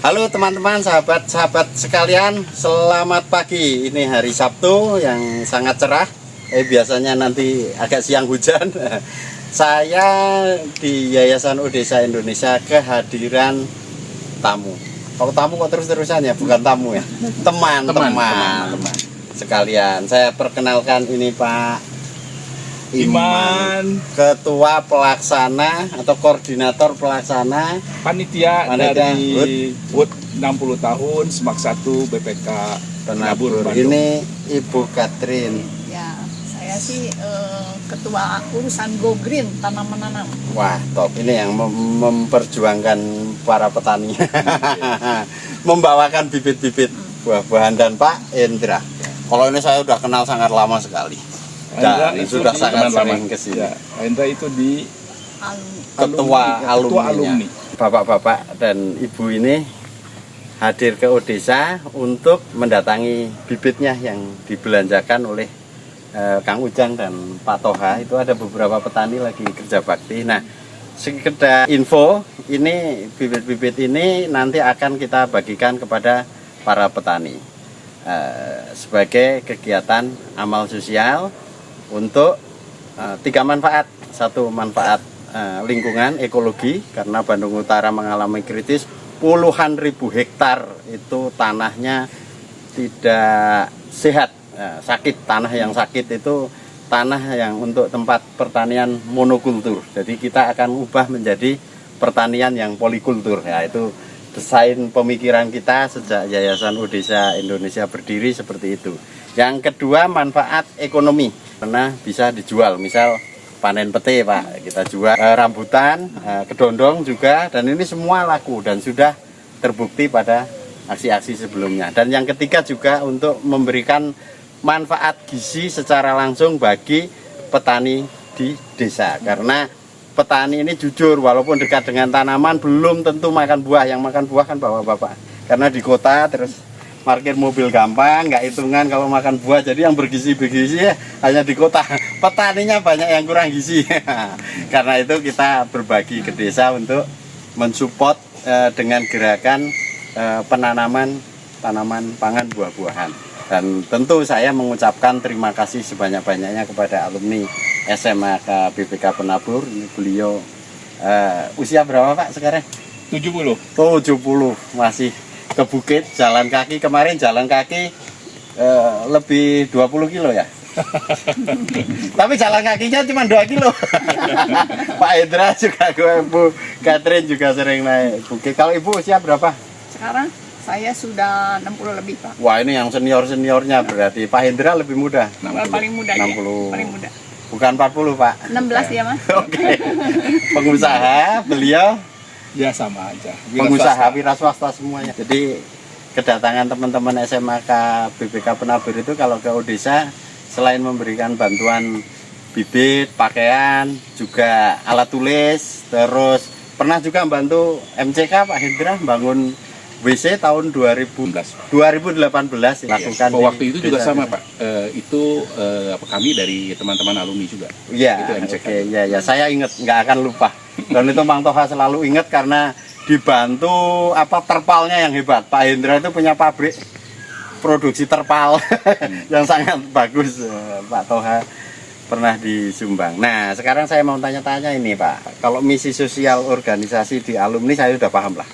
Halo teman-teman, sahabat-sahabat sekalian, selamat pagi. Ini hari Sabtu yang sangat cerah. Biasanya nanti agak siang hujan. Saya di Yayasan Odesa Indonesia kehadiran tamu. Kalau tamu kok terus-terusan ya, bukan tamu ya. Teman-teman sekalian. Saya perkenalkan ini Pak Iman, Ketua Pelaksana atau Koordinator Pelaksana Panitia dari WUD 60 tahun SMAK 1 BPK Penabur Bandung. Ini Ibu Katrin. Ya, saya sih ketua urusan Go Green, tanam menanam. Wah, top. Ini yang memperjuangkan para petani. Membawakan bibit-bibit buah-buahan. Dan Pak Hendra. Kalau ini saya udah kenal sangat lama sekali. Dan sudah sangat sering kesini. Ya, Hendra itu di ketua alumni. Bapak-bapak dan ibu ini hadir ke Odesa untuk mendatangi bibitnya yang dibelanjakan oleh Kang Ujang dan Pak Toha. Itu ada beberapa petani lagi kerja bakti. Nah, sekedar info, ini bibit-bibit ini nanti akan kita bagikan kepada para petani sebagai kegiatan amal sosial untuk 3 manfaat. Satu, manfaat lingkungan, ekologi, karena Bandung Utara mengalami kritis, puluhan ribu hektar itu tanahnya tidak sehat, sakit. Tanah yang sakit itu tanah yang untuk tempat pertanian monokultur. Jadi kita akan ubah menjadi pertanian yang polikultur. Ya, itu desain pemikiran kita sejak Yayasan Odesa Indonesia berdiri seperti itu. Yang kedua, manfaat ekonomi, karena bisa dijual. Misal panen pete Pak, kita jual rambutan, kedondong juga, dan ini semua laku dan sudah terbukti pada aksi-aksi sebelumnya. Dan yang ketiga juga untuk memberikan manfaat gizi secara langsung bagi petani di desa. Karena petani ini jujur, walaupun dekat dengan tanaman, belum tentu makan buah. Yang makan buah kan bapak-bapak. Karena di kota terus parkir mobil gampang, nggak hitungan kalau makan buah. Jadi yang bergizi-bergizi ya hanya di kota. Petaninya banyak yang kurang gizi. Karena itu kita berbagi ke desa untuk mensupport dengan gerakan penanaman tanaman pangan buah-buahan. Dan tentu saya mengucapkan terima kasih sebanyak-banyaknya kepada alumni SMA BPK Penabur. Ini beliau usia berapa Pak sekarang? 70. 70, masih ke bukit, jalan kaki. Kemarin jalan kaki lebih 20 kilo ya. Tapi jalan kakinya cuma 2 kilo. Pak Hendra juga, Bu Katrin juga sering naik bukit. Kalau Ibu usia berapa? Sekarang saya sudah 60 lebih Pak. Wah, ini yang senior-seniornya berarti. Pak Hendra lebih muda. Paling muda 60. dia. Paling muda. Bukan 40 Pak. 16 ya Mas. Oke. Pengusaha, beliau Ya sama aja. pengusaha wira swasta semuanya. Jadi kedatangan teman-teman SMAK BPK Penabur itu kalau ke Odesa selain memberikan bantuan bibit, pakaian, juga alat tulis, terus pernah juga membantu MCK Pak Hendra bangun WC tahun 2018 lakukan. Waktu itu juga sama Pak. Kami dari teman-teman alumni juga. Iya. Itu MCK. Oke, ya saya ingat, nggak akan lupa. Dan itu Mang Toha selalu ingat karena dibantu terpalnya yang hebat. Pak Hendra itu punya pabrik produksi terpal yang sangat bagus. Pak Toha pernah disumbang. Nah, sekarang saya mau tanya-tanya ini Pak. Kalau misi sosial organisasi di alumni saya sudah paham lah.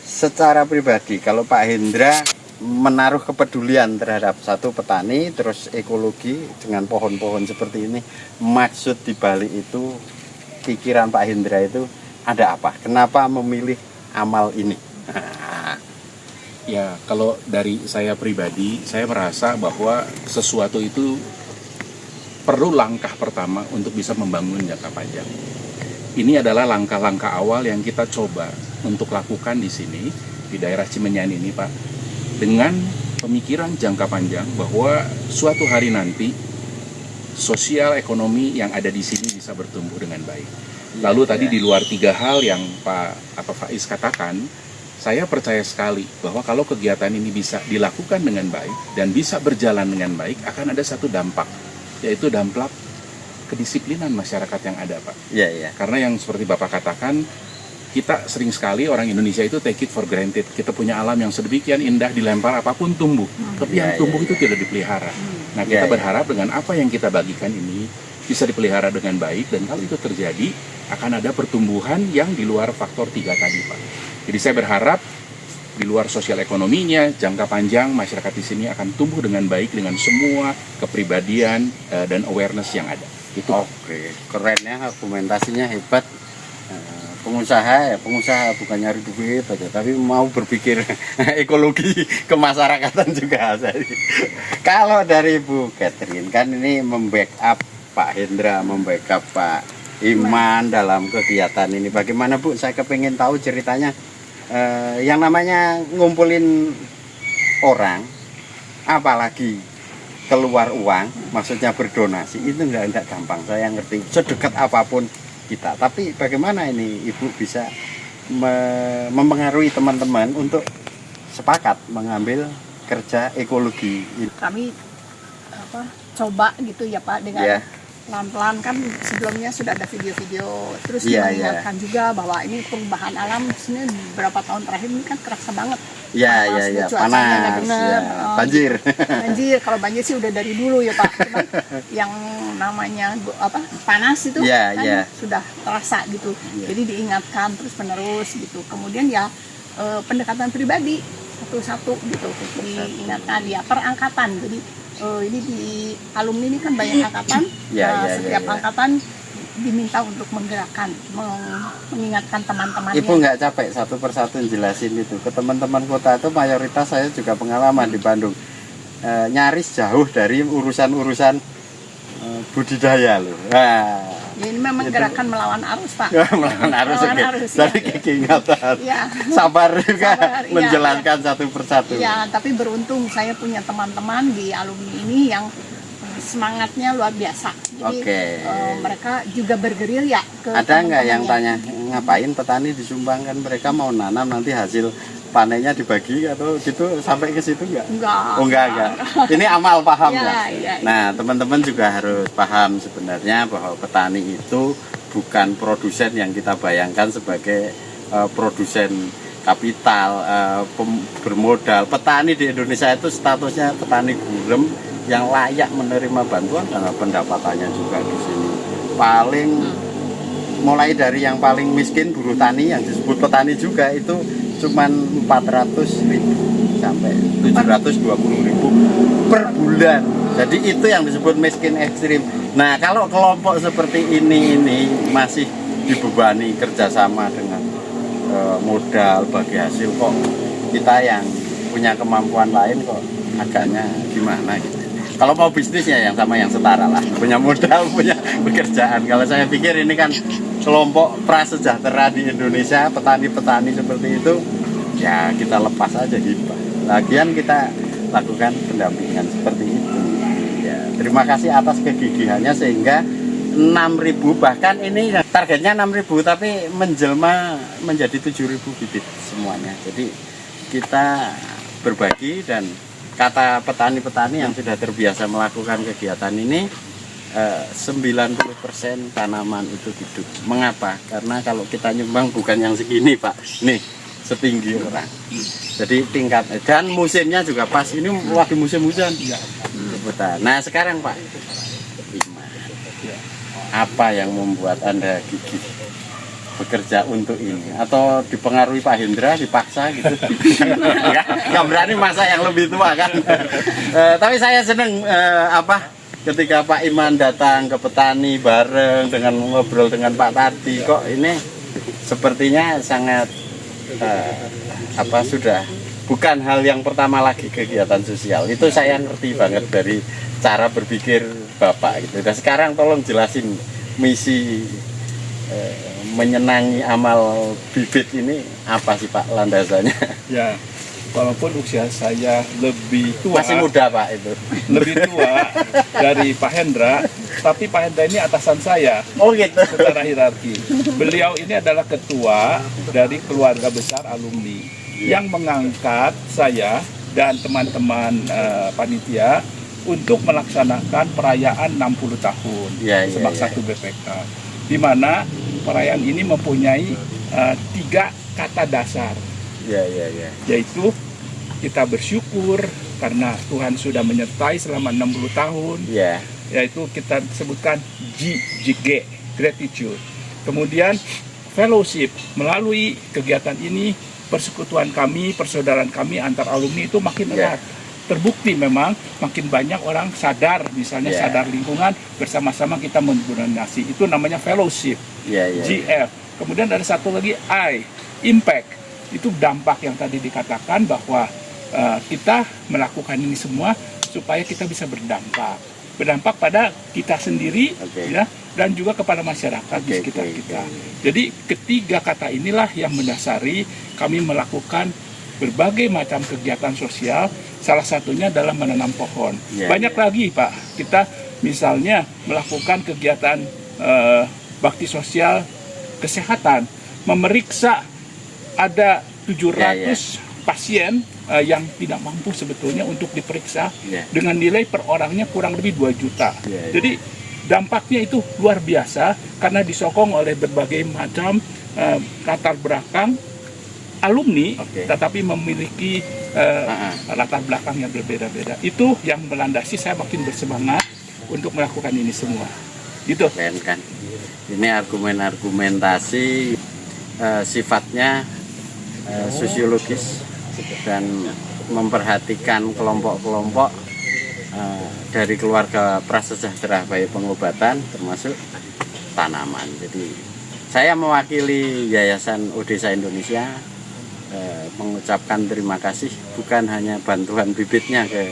Secara pribadi, kalau Pak Hendra menaruh kepedulian terhadap satu petani, terus ekologi dengan pohon-pohon seperti ini, maksud dibalik itu, pikiran Pak Hendra itu ada apa? Kenapa memilih amal ini? Ya, kalau dari saya pribadi, saya merasa bahwa sesuatu itu perlu langkah pertama untuk bisa membangun jangka panjang. Ini adalah langkah-langkah awal yang kita coba untuk lakukan di sini, di daerah Cimenyan ini Pak, dengan pemikiran jangka panjang bahwa suatu hari nanti sosial ekonomi yang ada di sini bisa bertumbuh dengan baik. Lalu tadi di luar 3 hal yang Pak Faiz katakan, saya percaya sekali bahwa kalau kegiatan ini bisa dilakukan dengan baik dan bisa berjalan dengan baik, akan ada satu dampak, yaitu dampak kedisiplinan masyarakat yang ada Pak. Iya. Karena yang seperti Bapak katakan, kita sering sekali orang Indonesia itu take it for granted. Kita punya alam yang sedemikian indah, dilempar apapun tumbuh. Tapi yang tumbuh itu tidak dipelihara. Nah, kita berharap dengan apa yang kita bagikan ini bisa dipelihara dengan baik, dan kalau itu terjadi akan ada pertumbuhan yang di luar faktor 3 tadi, Pak. Jadi saya berharap di luar sosial ekonominya, jangka panjang masyarakat di sini akan tumbuh dengan baik dengan semua kepribadian dan awareness yang ada. Itu. Oke, keren ya, argumentasinya hebat. Pengusaha bukan nyari duit aja, tapi mau berpikir ekologi kemasyarakatan juga. Kalau dari Bu Catherine kan ini membackup Pak Hendra, membackup Pak Iman dalam kegiatan ini. Bagaimana Bu? Saya kepengen tahu ceritanya. Yang namanya ngumpulin orang, apalagi keluar uang, maksudnya berdonasi, itu enggak gampang. Saya ngerti, sedekat apapun kita. Tapi bagaimana ini Ibu bisa mempengaruhi teman-teman untuk sepakat mengambil kerja ekologi? Kami coba gitu ya Pak, dengan pelan-pelan. Kan sebelumnya sudah ada video-video, terus mengingatkan juga bahwa ini perubahan alam sebenarnya beberapa tahun terakhir ini kan kerasa banget. Panas, banjir. Banjir, kalau banjir sih udah dari dulu ya Pak. Cuman yang namanya panas itu sudah terasa gitu. Jadi diingatkan terus menerus gitu. Kemudian ya pendekatan pribadi satu-satu gitu, diingatkan ya per angkatan. Jadi ini di alumni ini kan banyak angkatan. Setiap angkatan diminta untuk menggerakkan, mengingatkan teman-temannya. Ibu nggak capek satu persatu jelasin itu ke teman-teman kota itu? Mayoritas saya juga pengalaman di Bandung, nyaris jauh dari urusan-urusan budidaya loh. Ya, ini memang gerakan melawan arus Pak. Melawan arus, jadi keingatan. Sabar juga menjelaskan satu persatu. Ya, tapi beruntung saya punya teman-teman di alumni ini yang semangatnya luar biasa. Jadi mereka juga bergerilya. Ada nggak yang tanya ngapain petani disumbangkan? Mereka mau nanam nanti hasil panennya dibagi atau gitu, sampai ke situ nggak? Enggak. Ini amal paham ya. Nah, teman-teman juga harus paham sebenarnya bahwa petani itu bukan produsen yang kita bayangkan sebagai produsen kapital, bermodal. Petani di Indonesia itu statusnya petani gurem yang layak menerima bantuan karena pendapatannya juga di sini paling, mulai dari yang paling miskin buruh tani yang disebut petani juga itu cuman 400.000 sampai 720.000 per bulan. Jadi itu yang disebut miskin ekstrim. Nah, kalau kelompok seperti ini masih dibebani kerjasama dengan modal bagi hasil, kok kita yang punya kemampuan lain kok agaknya gimana gitu. Kalau mau bisnisnya yang sama yang setara lah, punya modal, punya pekerjaan. Kalau saya pikir ini kan kelompok prasejahtera di Indonesia, petani-petani seperti itu, ya kita lepas aja hibah. Lagian kita lakukan pendampingan seperti itu. Ya, terima kasih atas kegigihannya sehingga 6.000, bahkan ini targetnya 6.000 tapi menjelma menjadi 7.000 bibit semuanya. Jadi kita berbagi, dan kata petani-petani yang sudah terbiasa melakukan kegiatan ini, 90% tanaman itu hidup. Mengapa? Karena kalau kita nyumbang bukan yang segini Pak, nih setinggi orang. Jadi tingkat, dan musimnya juga pas, ini lagi musim hujan. Nah sekarang Pak Iman, apa yang membuat Anda gigih bekerja untuk ini? Atau dipengaruhi Pak Hendra, dipaksa gitu? Nggak berani, masa yang lebih tua kan? Tapi saya seneng ketika Pak Iman datang ke petani bareng dengan ngobrol dengan Pak Tati, kok ini sepertinya sangat sudah bukan hal yang pertama lagi kegiatan sosial. Itu saya ngerti banget dari cara berpikir Bapak gitu. Dan sekarang tolong jelasin misi menyenangi amal bibit ini apa sih Pak landasannya? Ya, walaupun usia saya lebih tua, masih muda Pak itu, lebih tua dari Pak Hendra, tapi Pak Hendra ini atasan saya. Oh gitu. Secara hierarki, beliau ini adalah ketua dari keluarga besar alumni yang mengangkat saya dan teman-teman panitia untuk melaksanakan perayaan 60 tahun Sebak 1 BPK, di mana perayaan ini mempunyai 3 kata dasar, Ya. yaitu kita bersyukur karena Tuhan sudah menyertai selama 60 tahun, Ya. yaitu kita sebutkan GG, gratitude. Kemudian fellowship, melalui kegiatan ini persekutuan kami, persaudaraan kami antar alumni itu makin erat. Terbukti memang makin banyak orang sadar, misalnya sadar lingkungan, bersama-sama kita mendonasi. Itu namanya fellowship, GF. Kemudian ada satu lagi I, impact. Itu dampak yang tadi dikatakan bahwa kita melakukan ini semua supaya kita bisa berdampak pada kita sendiri, ya, dan juga kepada masyarakat di sekitar kita. Jadi ketiga kata inilah yang mendasari kami melakukan berbagai macam kegiatan sosial, salah satunya adalah menanam pohon. Banyak lagi Pak, kita misalnya melakukan kegiatan bakti sosial kesehatan, memeriksa ada 700 pasien yang tidak mampu sebetulnya untuk diperiksa dengan nilai per orangnya kurang lebih 2 juta. Jadi dampaknya itu luar biasa karena disokong oleh berbagai macam latar belakang alumni, tetapi memiliki latar belakang yang berbeda-beda. Itu yang melandasi saya makin bersemangat untuk melakukan ini semua. Gitu. Keren kan? Ini argumentasi sifatnya sosiologis dan memperhatikan kelompok-kelompok dari keluarga prasejahtera, baik pengobatan termasuk tanaman. Jadi saya mewakili Yayasan Odesa Indonesia mengucapkan terima kasih bukan hanya bantuan bibitnya ke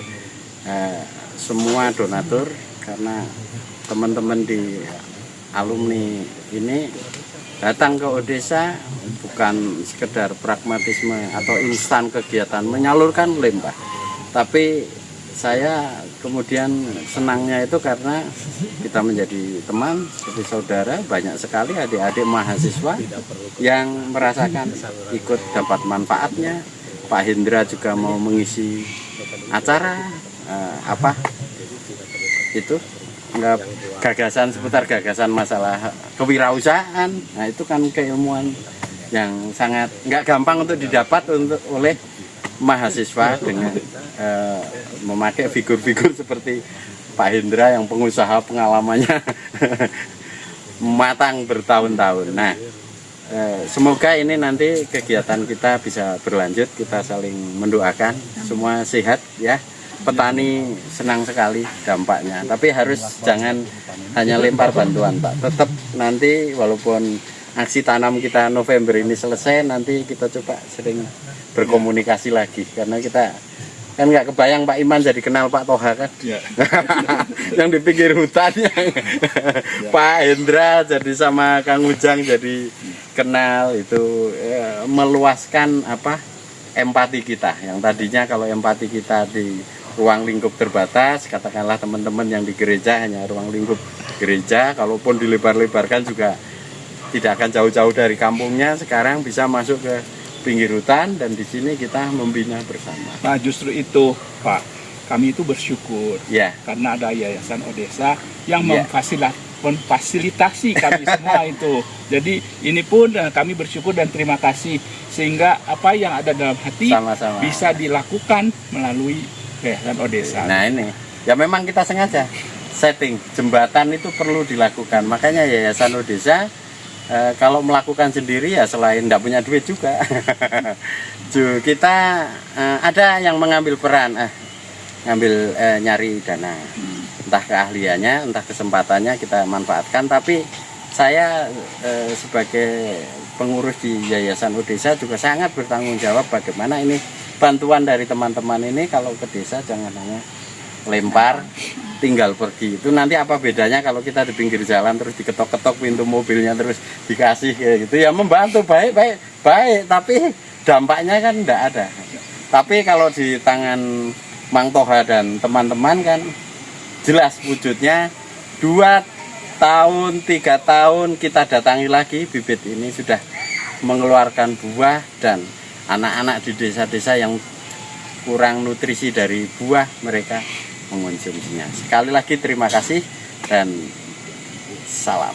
semua donatur, karena teman-teman di alumni ini datang ke Odesa bukan sekedar pragmatisme atau instan kegiatan menyalurkan limbah, tapi saya kemudian senangnya itu karena kita menjadi teman, seperti saudara, banyak sekali adik-adik mahasiswa yang merasakan ikut dapat manfaatnya. Pak Hendra juga mau mengisi acara itu nggak gagasan seputar gagasan masalah kewirausahaan. Nah itu kan keilmuan yang sangat nggak gampang untuk didapat oleh mahasiswa dengan memakai figur-figur seperti Pak Hendra yang pengusaha pengalamannya matang bertahun-tahun. Nah, semoga ini nanti kegiatan kita bisa berlanjut, kita saling mendoakan, semua sehat ya. Petani senang sekali dampaknya, tapi harus jangan hanya lempar bantuan Pak. Tetap nanti walaupun aksi tanam kita November ini selesai, nanti kita coba sering berkomunikasi lagi, karena kita kan nggak kebayang Pak Iman jadi kenal Pak Toha kan, yang di pinggir hutan, yang Pak Hendra jadi sama Kang Ujang jadi kenal, itu meluaskan empati kita, yang tadinya kalau empati kita di ruang lingkup terbatas, katakanlah teman-teman yang di gereja hanya ruang lingkup gereja, kalaupun dilebar-lebarkan juga tidak akan jauh-jauh dari kampungnya, sekarang bisa masuk ke pinggir hutan dan di sini kita membina bersama. Nah justru itu Pak, kami itu bersyukur karena ada Yayasan Odesa yang memfasilitasi kami semua itu. Jadi ini pun kami bersyukur dan terima kasih, sehingga apa yang ada dalam hati sama-sama bisa dilakukan melalui Yayasan Odesa. Nah ini ya memang kita sengaja setting jembatan itu perlu dilakukan, makanya Yayasan Odesa kalau melakukan sendiri ya selain tidak punya duit juga kita ada yang mengambil peran nyari dana, entah keahliannya entah kesempatannya kita manfaatkan. Tapi saya sebagai pengurus di Yayasan Odesa juga sangat bertanggung jawab bagaimana ini bantuan dari teman-teman ini kalau ke desa jangan hanya lempar tinggal pergi. Itu nanti apa bedanya kalau kita di pinggir jalan terus diketok-ketok pintu mobilnya terus dikasih kayak gitu, ya membantu baik, tapi dampaknya kan tidak ada. Tapi kalau di tangan Mang Toha dan teman-teman kan jelas wujudnya. 2 tahun 3 tahun kita datangi lagi, bibit ini sudah mengeluarkan buah, dan anak-anak di desa-desa yang kurang nutrisi dari buah mereka mengonsumsinya. Sekali lagi terima kasih dan salam.